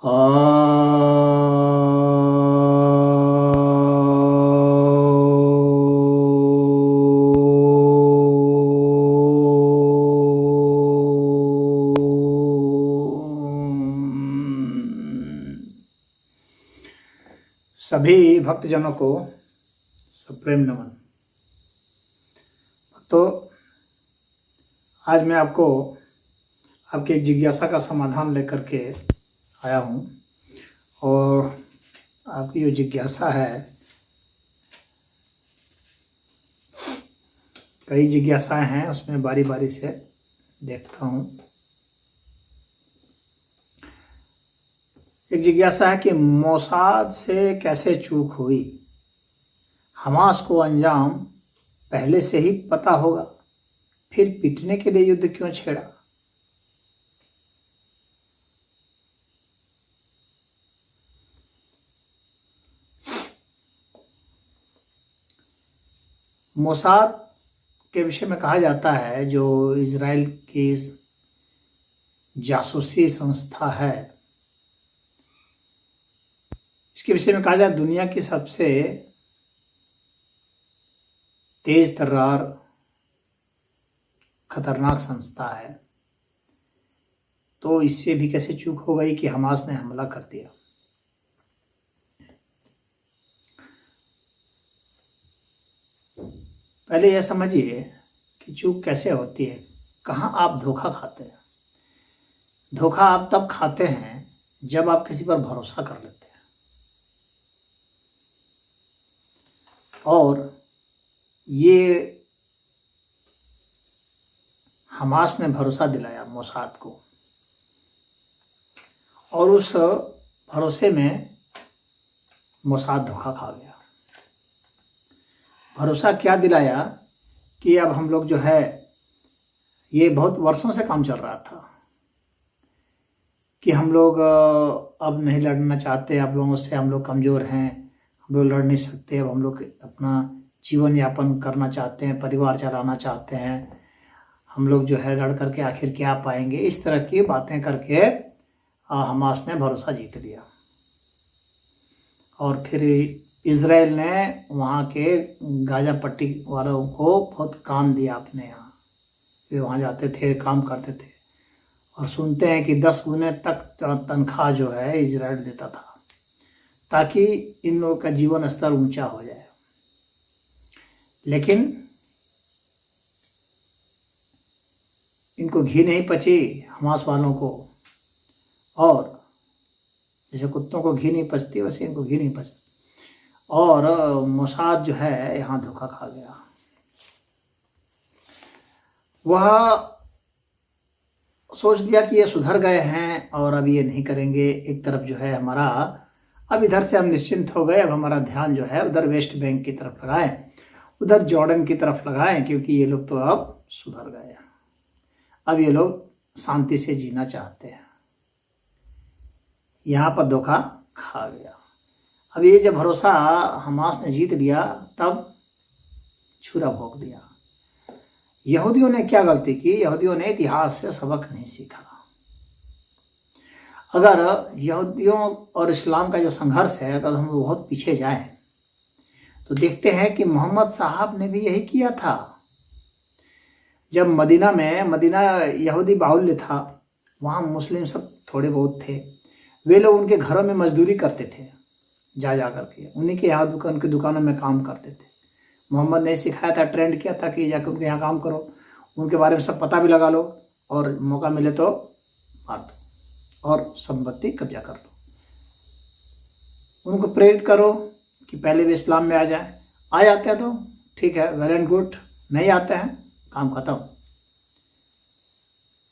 सभी भक्तजनों को सप्रेम नमन। तो आज मैं आपको आपकी एक जिज्ञासा का समाधान लेकर के आया हूँ, और आपकी जो जिज्ञासा है, कई जिज्ञासाएं हैं, उसमें बारी बारी से देखता हूँ। एक जिज्ञासा है कि मोसाद से कैसे चूक हुई, हमास को अंजाम पहले से ही पता होगा, फिर पिटने के लिए युद्ध क्यों छेड़ा। मोसाद के विषय में कहा जाता है, जो इजराइल की जासूसी संस्था है, इसके विषय में कहा जाए दुनिया की सबसे तेज तर्रार खतरनाक संस्था है। तो इससे भी कैसे चूक हो गई कि हमास ने हमला कर दिया। पहले यह समझिए कि चूक कैसे होती है, कहाँ आप धोखा खाते हैं। धोखा आप तब खाते हैं जब आप किसी पर भरोसा कर लेते हैं, और ये हमास ने भरोसा दिलाया मोसाद को, और उस भरोसे में मोसाद धोखा खा गया। भरोसा क्या दिलाया कि अब हम लोग जो है, ये बहुत वर्षों से काम चल रहा था कि हम लोग अब नहीं लड़ना चाहते, आप लोगों से हम लोग कमज़ोर हैं, हम लोग लड़ नहीं सकते, अब हम लोग अपना जीवन यापन करना चाहते हैं, परिवार चलाना चाहते हैं, हम लोग जो है लड़ करके आखिर क्या पाएंगे। इस तरह की बातें करके हमास ने भरोसा जीत लिया, और फिर इजराइल ने वहाँ के गाजा पट्टी वालों को बहुत काम दिया अपने यहाँ। वे वहाँ जाते थे, काम करते थे, और सुनते हैं कि 10 गुने तक तनख्वाह जो है इजराइल देता था, ताकि इन लोगों का जीवन स्तर ऊंचा हो जाए। लेकिन इनको घी नहीं पची हमास वालों को, और जैसे कुत्तों को घी नहीं पचती, वैसे इनको घी नहीं पचा, और मोसाद जो है यहाँ धोखा खा गया। वह सोच लिया कि ये सुधर गए हैं और अब ये नहीं करेंगे। एक तरफ जो है हमारा, अब इधर से हम निश्चिंत हो गए, अब हमारा ध्यान जो है उधर वेस्ट बैंक की तरफ लगाएं, उधर जॉर्डन की तरफ लगाएं, क्योंकि ये लोग तो अब सुधर गए, अब ये लोग शांति से जीना चाहते हैं। यहाँ पर धोखा खा गया। अब ये जब भरोसा हमास ने जीत लिया, तब छुरा भोंक दिया। यहूदियों ने क्या गलती की? यहूदियों ने इतिहास से सबक नहीं सीखा। अगर यहूदियों और इस्लाम का जो संघर्ष है, अगर हम बहुत पीछे जाएं तो देखते हैं कि मोहम्मद साहब ने भी यही किया था। जब मदीना यहूदी बाहुल्य था, वहाँ मुस्लिम सब थोड़े बहुत थे, वे लोग उनके घरों में मजदूरी करते थे, जा करके उन्हीं के यहाँ उनकी दुकानों में काम करते थे। मोहम्मद ने सिखाया था, ट्रेंड किया था कि जाकर उनके यहाँ काम करो, उनके बारे में सब पता भी लगा लो, और मौका मिले तो मार दो और संपत्ति कब्जा कर लो। उनको प्रेरित करो कि पहले भी इस्लाम में आ जाए। आ जाते हैं तो ठीक है, वेल एंड गुड, नहीं आते हैं काम खत्म।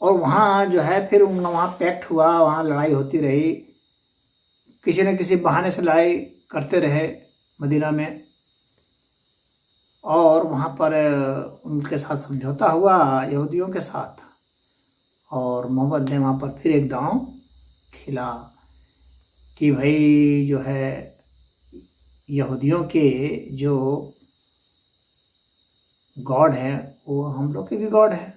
और वहाँ जो है फिर वहाँ पैक्ट हुआ, वहाँ लड़ाई होती रही, किसी न किसी बहाने से लड़ाई करते रहे मदीना में, और वहाँ पर उनके साथ समझौता हुआ यहूदियों के साथ, और मोहम्मद ने वहाँ पर फिर एक दांव खेला कि भाई जो है यहूदियों के जो गॉड हैं वो हम लोग के भी गॉड हैं,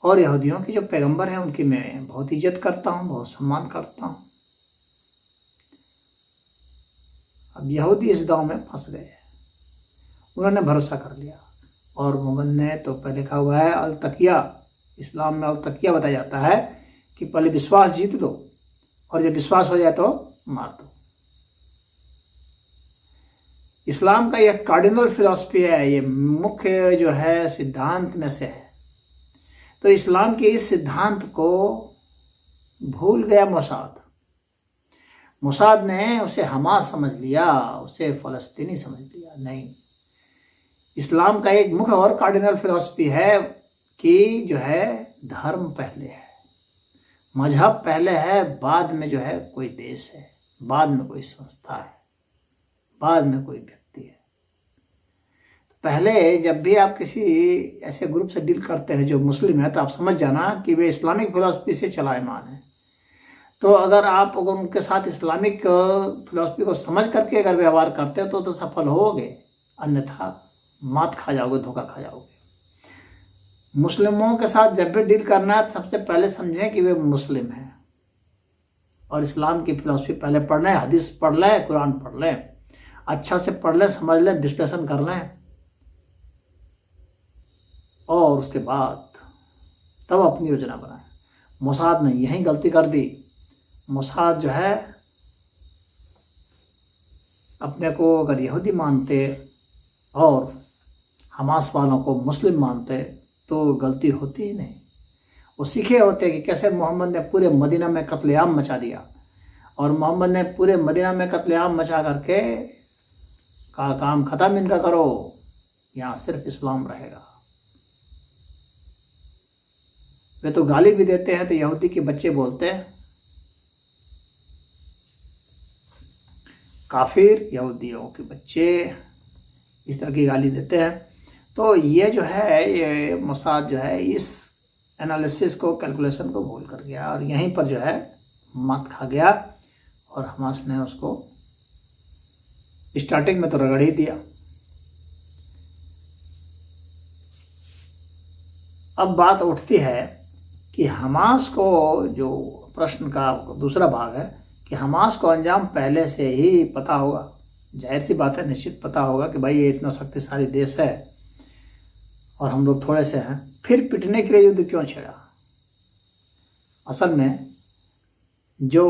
और यहूदियों के जो पैगंबर हैं उनकी मैं बहुत इज्जत करता हूँ, बहुत सम्मान करता हूँ। अब यहूदी इस दांव में फंस गए, उन्होंने भरोसा कर लिया। और मोहम्मद ने तो पहले कहा हुआ है अल तकिया, इस्लाम में अल तकिया बताया जाता है कि पहले विश्वास जीत लो और जब विश्वास हो जाए तो मार दो। इस्लाम का यह कार्डिनल फिलॉसफी है, ये मुख्य जो है सिद्धांत में से है। तो इस्लाम के इस सिद्धांत को भूल गया मोसाद ने उसे हमास समझ लिया, उसे फ़लस्तीनी समझ लिया। नहीं, इस्लाम का एक मुख्य और कार्डिनल फिलॉसफी है कि जो है धर्म पहले है, मजहब पहले है, बाद में जो है कोई देश है, बाद में कोई संस्था है, बाद में कोई व्यक्ति है। पहले जब भी आप किसी ऐसे ग्रुप से डील करते हैं जो मुस्लिम है तो आप समझ जाना कि वे इस्लामिक फिलॉसफी से चलायमान है। तो अगर उनके साथ इस्लामिक फिलॉसफी को समझ करके अगर व्यवहार करते हो तो सफल होगे, अन्यथा मात खा जाओगे, धोखा खा जाओगे। मुस्लिमों के साथ जब भी डील करना है तो सबसे पहले समझें कि वे मुस्लिम हैं और इस्लाम की फिलॉसफी पहले पढ़ लें, हदीस पढ़ लें, कुरान पढ़ लें, अच्छा से पढ़ लें, समझ लें, विश्लेषण कर लें और उसके बाद तब अपनी योजना बनाएं। मोसाद ने यही गलती कर दी। मोसाद जो है अपने को अगर यहूदी मानते और हमास वालों को मुस्लिम मानते तो गलती होती ही नहीं। वो सीखे होते कि कैसे मोहम्मद ने पूरे मदीना में कत्लेआम मचा दिया और मोहम्मद ने पूरे मदीना में कत्लेआम मचा करके कहा काम ख़त्म इनका करो, यहाँ सिर्फ इस्लाम रहेगा। वे तो गाली भी देते हैं तो यहूदी के बच्चे बोलते हैं काफिर, यहूदियों के बच्चे इस तरह की गाली देते हैं। तो ये जो है ये मोसाद जो है इस एनालिसिस को, कैलकुलेशन को भूल कर गया और यहीं पर जो है मात खा गया और हमास ने उसको स्टार्टिंग में तो रगड़ ही दिया। अब बात उठती है कि हमास को, जो प्रश्न का दूसरा भाग है कि हमास को अंजाम पहले से ही पता होगा, जाहिर सी बात है, निश्चित पता होगा कि भाई ये इतना शक्तिशाली देश है और हम लोग थोड़े से हैं, फिर पिटने के लिए युद्ध क्यों छेड़ा। असल में जो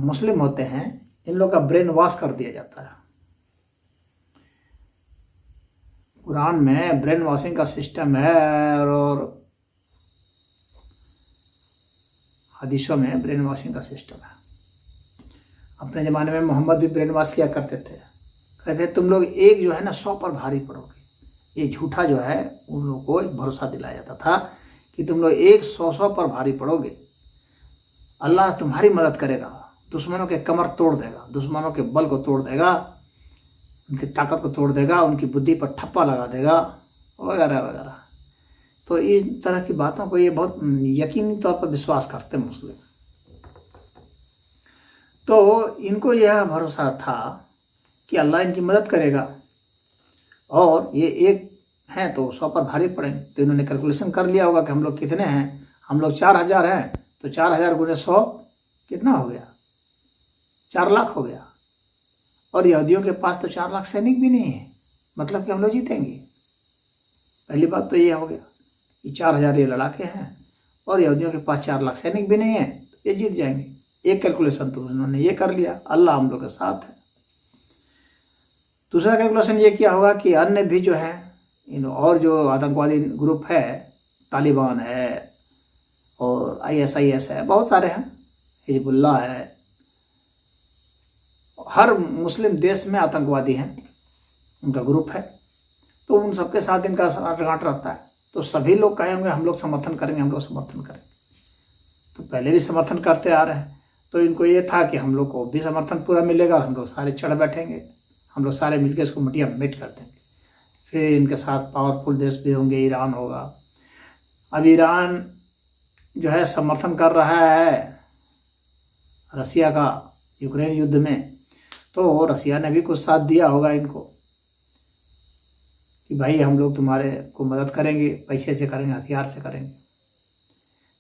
मुस्लिम होते हैं इन लोग का ब्रेन वॉश कर दिया जाता है। कुरान में ब्रेन वॉशिंग का सिस्टम है और हदीसों में ब्रेन वॉशिंग का सिस्टम है। अपने ज़माने में मोहम्मद भी ब्रेन वॉश किया करते थे, कहते तुम लोग एक जो है ना 100 पर भारी पड़ोगे। ये झूठा जो है उन लोगों को एक भरोसा दिलाया जाता था कि तुम लोग 100 पर भारी पड़ोगे, अल्लाह तुम्हारी मदद करेगा, दुश्मनों के कमर तोड़ देगा, दुश्मनों के बल को तोड़ देगा, उनकी ताकत को तोड़ देगा, उनकी बुद्धि पर ठप्पा लगा देगा वगैरह वगैरह। तो इस तरह की बातों को ये बहुत यकीनी तौर पर विश्वास करते मुस्लिम। तो इनको यह भरोसा था कि अल्लाह इनकी मदद करेगा और ये एक हैं तो 100 पर भारी पड़ेंगे। तो इन्होंने कैलकुलेशन कर लिया होगा कि हम लोग कितने हैं, हम लोग 4000 हैं तो 4000 गुणे 100 कितना हो गया, 4 लाख हो गया। और यहूदियों के पास तो 4 लाख सैनिक भी नहीं है, मतलब कि हम लोग जीतेंगे। पहली बात तो ये हो गया कि 4000 ये लड़ाके हैं और यहूदियों के पास 4 लाख सैनिक भी नहीं है, तो ये जीत जाएंगे। एक कैलकुलेशन तो उन्होंने ये कर लिया, अल्लाह हम लोग के साथ है। दूसरा कैलकुलेशन ये किया होगा कि अन्य भी जो है इन और जो आतंकवादी ग्रुप है, तालिबान है और ISIS है, बहुत सारे हैं, हिजबुल्लाह है, हर मुस्लिम देश में आतंकवादी हैं, उनका ग्रुप है, तो उन सबके साथ इनका गांठ रहता है। तो सभी लोग कहेंगे हम लोग समर्थन करेंगे, हम लोग समर्थन करेंगे। तो पहले भी समर्थन करते आ रहे हैं, तो इनको ये था कि हम लोग को भी समर्थन पूरा मिलेगा, हम लोग सारे चढ़ बैठेंगे, हम लोग सारे मिलकर इसको मिट्टिया मिट कर देंगे। फिर इनके साथ पावरफुल देश भी होंगे, ईरान होगा। अब ईरान जो है समर्थन कर रहा है रसिया का यूक्रेन युद्ध में, तो रसिया ने भी कुछ साथ दिया होगा इनको। कि भाई हम लोग तुम्हारे को मदद करेंगे, पैसे से करेंगे, हथियार से करेंगे।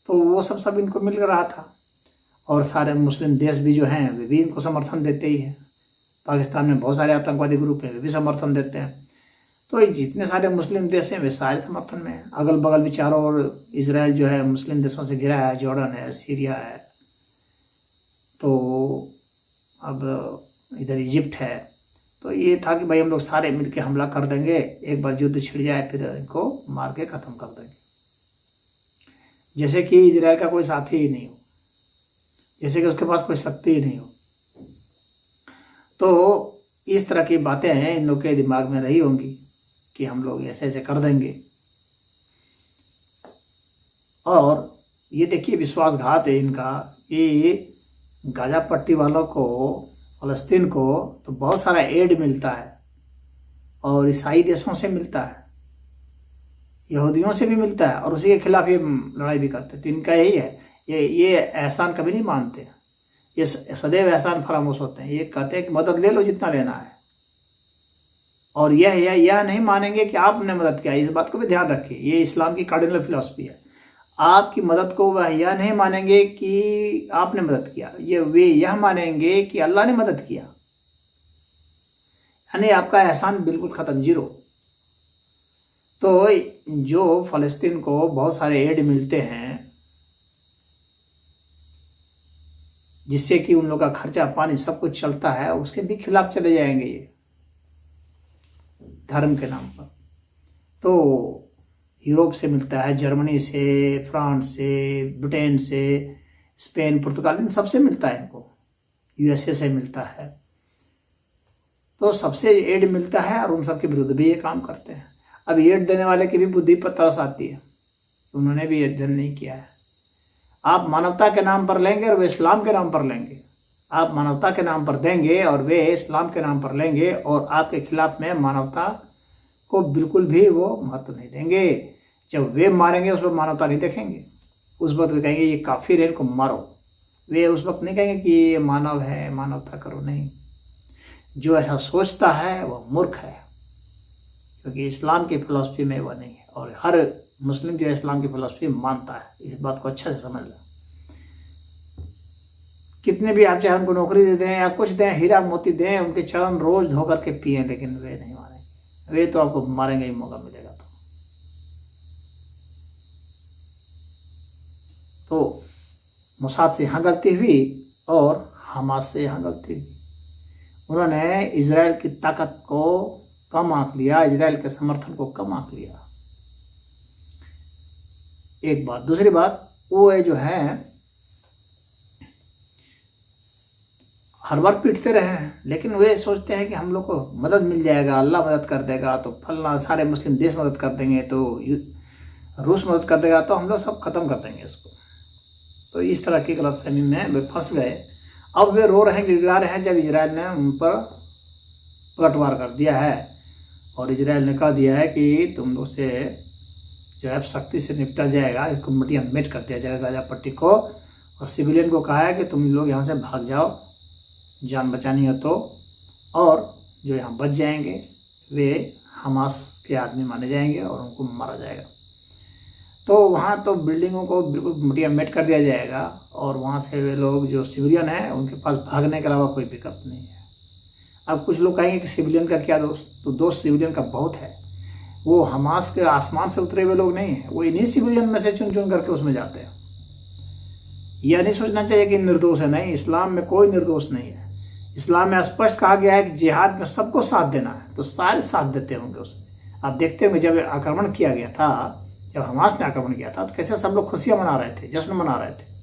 तो वो सब इनको मिल रहा था। और सारे मुस्लिम देश भी जो हैं वे भी इनको समर्थन देते ही हैं। पाकिस्तान में बहुत सारे आतंकवादी ग्रुप हैं, वे भी समर्थन देते हैं। तो जितने सारे मुस्लिम देश हैं वे सारे समर्थन में हैं। अगल बगल भी चारों ओर इजराइल जो है मुस्लिम देशों से घिरा है, जॉर्डन है, सीरिया है, तो अब इधर इजिप्ट है। तो ये था कि भाई हम लोग सारे मिलकर हमला कर देंगे, एक बार युद्ध छिड़ जाए फिर इनको मार के ख़त्म कर देंगे। जैसे कि इजराइल का कोई साथी ही नहीं हो, जैसे कि उसके पास कोई शक्ति ही नहीं हो। तो इस तरह की बातें हैं इन लोग के दिमाग में रही होंगी कि हम लोग ऐसे ऐसे कर देंगे। और ये देखिए विश्वासघात है इनका। ये गाजा पट्टी वालों को, फ़लस्तीन को तो बहुत सारा एड मिलता है और ईसाई देशों से मिलता है, यहूदियों से भी मिलता है, और उसी के खिलाफ ये लड़ाई भी करते हैं। तो इनका यही है, ये एहसान कभी नहीं मानते, ये सदैव एहसान फरामोश होते हैं। ये कहते हैं कि मदद ले लो जितना लेना है, और यह नहीं मानेंगे कि आपने मदद किया। इस बात को भी ध्यान रखिए, ये इस्लाम की कार्डिनल फिलॉसफी है। आपकी मदद को वह यह नहीं मानेंगे कि आपने मदद किया, वे यह मानेंगे कि अल्लाह ने मदद किया, यानी आपका एहसान बिल्कुल ख़त्म, जीरो। तो जो फ़लस्तीन को बहुत सारे एड मिलते हैं जिससे कि उन लोग का खर्चा पानी सब कुछ चलता है, उसके भी खिलाफ चले जाएंगे ये धर्म के नाम पर। तो यूरोप से मिलता है, जर्मनी से, फ्रांस से, ब्रिटेन से, स्पेन, पुर्तगाल, इन सबसे मिलता है इनको, यूएसए से मिलता है। तो सबसे एड मिलता है और उन सब के विरुद्ध भी ये काम करते हैं। अब एड देने वाले की भी बुद्धि पर तरस आती है, उन्होंने भी अध्ययन नहीं किया है। आप मानवता के नाम पर लेंगे और वे इस्लाम के नाम पर लेंगे। आप मानवता के नाम पर देंगे और वे इस्लाम के नाम पर लेंगे, और आपके खिलाफ में मानवता को बिल्कुल भी वो महत्व नहीं देंगे। जब वे मारेंगे उस वक्त मानवता नहीं देखेंगे, उस वक्त वे कहेंगे ये काफिर है, इनको मारो। वे उस वक्त नहीं कहेंगे कि ये मानव है, मानवता करो, नहीं। जो ऐसा सोचता है वह मूर्ख है, क्योंकि इस्लाम की फिलॉसफी में वह नहीं है। और हर मुस्लिम जो इस्लाम की फिलॉसफी मानता है, इस बात को अच्छे से समझ लें। कितने भी आप चाहे उनको नौकरी दे दें या कुछ दें, हीरा मोती दें, उनके चरण रोज धो करके पिए, लेकिन वे नहीं मारेंगे। वे तो आपको मारेंगे ही मौका मिलेगा तो मोसाद से यहाँ गलती हुई और हमास से यहाँ गलती हुई। उन्होंने इजराइल की ताकत को कम आंक लिया, इजराइल के समर्थन को कम आंक लिया। एक बात। दूसरी बात, वो जो है हर बार पीटते रहे हैं, लेकिन वे सोचते हैं कि हम लोग को मदद मिल जाएगा, अल्लाह मदद कर देगा, तो फलना सारे मुस्लिम देश मदद कर देंगे, तो रूस मदद कर देगा, तो हम लोग सब खत्म कर देंगे इसको। तो इस तरह की गलतफहमी में वे फंस गए। अब वे रो रहे हैं, गिड़गिड़ा रहे हैं, जब इजराइल ने उन पर पलटवार कर दिया है और इजराइल ने कह दिया है कि तुम लोग से जो है सख्ती से निपटा जाएगा, इसको मटिया मेट कर दिया जाएगा गाजा पट्टी को। और सिविलियन को कहा है कि तुम लोग यहाँ से भाग जाओ, जान बचानी हो तो, और जो यहाँ बच जाएंगे वे हमास के आदमी माने जाएंगे और उनको मारा जाएगा। तो वहाँ तो बिल्डिंगों को बिल्कुल मटिया मेट कर दिया जाएगा, और वहाँ से वे लोग जो सिविलियन हैं उनके पास भागने के अलावा कोई विकल्प नहीं है। अब कुछ लोग कहेंगे कि सिविलियन का क्या दोष, तो दोष सिविलियन का बहुत है। वो हमास के आसमान से उतरे हुए लोग नहीं हैं, वो इन्हीं सिविलियन में से चुन चुन करके उसमें जाते हैं। यह नहीं सोचना चाहिए कि निर्दोष है, नहीं, इस्लाम में कोई निर्दोष नहीं है। इस्लाम में स्पष्ट कहा गया है कि जिहाद में सबको साथ देना है, तो सारे साथ देते होंगे उसमें। आप देखते होंगे जब आक्रमण किया गया था, जब हमास ने आक्रमण किया था, तो कैसे सब लोग खुशियां मना रहे थे, जश्न मना रहे थे।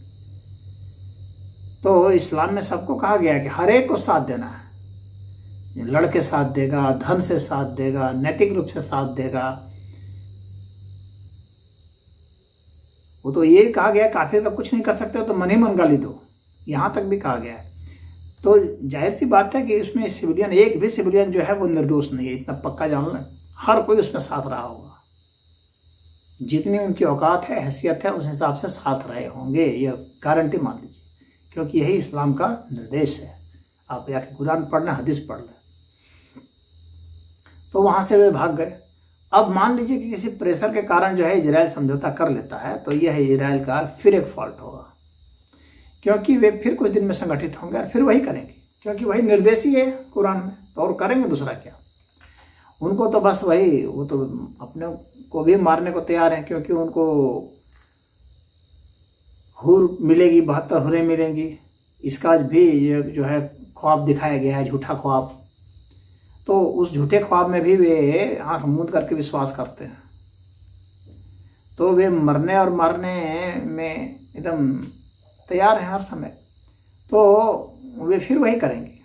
तो इस्लाम में सबको कहा गया है कि हर एक को साथ देना है। लड़के साथ देगा, धन से साथ देगा, नैतिक रूप से साथ देगा। वो तो ये कहा गया काफिर का कुछ नहीं कर सकते तो मन ही मन गाली दो, यहां तक भी कहा गया है। तो जाहिर सी बात है कि उसमें सिविलियन, एक भी सिविलियन जो है वो निर्दोष नहीं है, इतना पक्का जान लें। हर कोई उसमें साथ रहा होगा, जितनी उनकी औकात है, हैसियत है, उस हिसाब से साथ रहे होंगे, ये गारंटी मान लीजिए, क्योंकि यही इस्लाम का निर्देश है। आप या कि कुरान पढ़ लें, हदीस पढ़ लें। तो वहाँ से वे भाग गए अब मान लीजिए कि किसी प्रेशर के कारण जो है इजराइल समझौता कर लेता है, तो यह इजराइल का फिर एक फॉल्ट होगा, क्योंकि वे फिर कुछ दिन में संगठित होंगे और फिर वही करेंगे, क्योंकि वही निर्देश ही है कुरान में, तो और करेंगे दूसरा क्या। उनको तो बस वही, वो तो अपने को भी मारने को तैयार हैं, क्योंकि उनको हुर मिलेगी, 72 हुरें मिलेंगी। इसका भी ये जो है ख्वाब दिखाया गया है, झूठा ख्वाब, तो उस झूठे ख्वाब में भी वे आंख मूंद करके विश्वास करते हैं। तो वे मरने और मारने में एकदम तैयार हैं हर समय, तो वे फिर वही करेंगे।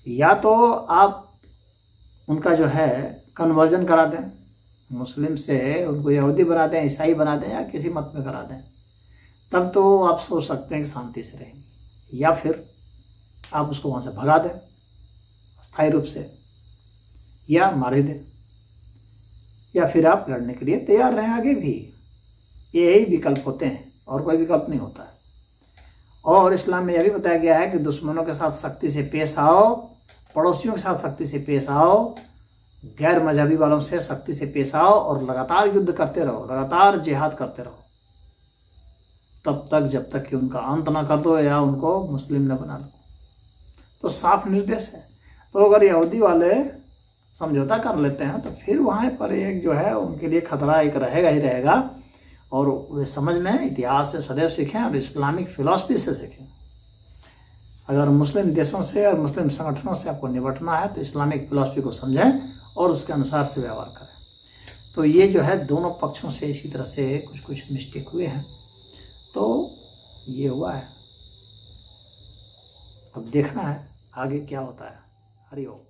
या तो आप उनका जो है कन्वर्जन करा दें, मुस्लिम से उनको यहूदी बना दें, ईसाई बना दें, या किसी मत में करा दें, तब तो आप सोच सकते हैं कि शांति से रहेंगे। या फिर आप उसको वहाँ से भगा दें अस्थायी रूप से, या मार ही दें, या फिर आप लड़ने के लिए तैयार रहें आगे भी। यही विकल्प होते हैं, और कोई विकल्प नहीं होता है। और इस्लाम में यह भी बताया गया है कि दुश्मनों के साथ सख्ती से पेश आओ, पड़ोसियों के साथ सख्ती से पेश आओ, गैर मजहबी वालों से सख्ती से पेश आओ, और लगातार युद्ध करते रहो, लगातार जिहाद करते रहो, तब तक जब तक कि उनका अंत ना कर दो या उनको मुस्लिम न बना लो। तो साफ निर्देश है। तो अगर यहूदी वाले समझौता कर लेते हैं, तो फिर वहाँ पर एक जो है उनके लिए खतरा एक रहेगा ही रहेगा। और वे समझ लें, इतिहास से सदैव सीखें और इस्लामिक फिलॉसफी से सीखें। अगर मुस्लिम देशों से और मुस्लिम संगठनों से आपको निपटना है, तो इस्लामिक फिलॉसफी को समझें और उसके अनुसार से व्यवहार करें। तो ये जो है दोनों पक्षों से इसी तरह से कुछ कुछ मिस्टेक हुए हैं, तो ये हुआ है। अब देखना है आगे क्या होता है। हरि ओम।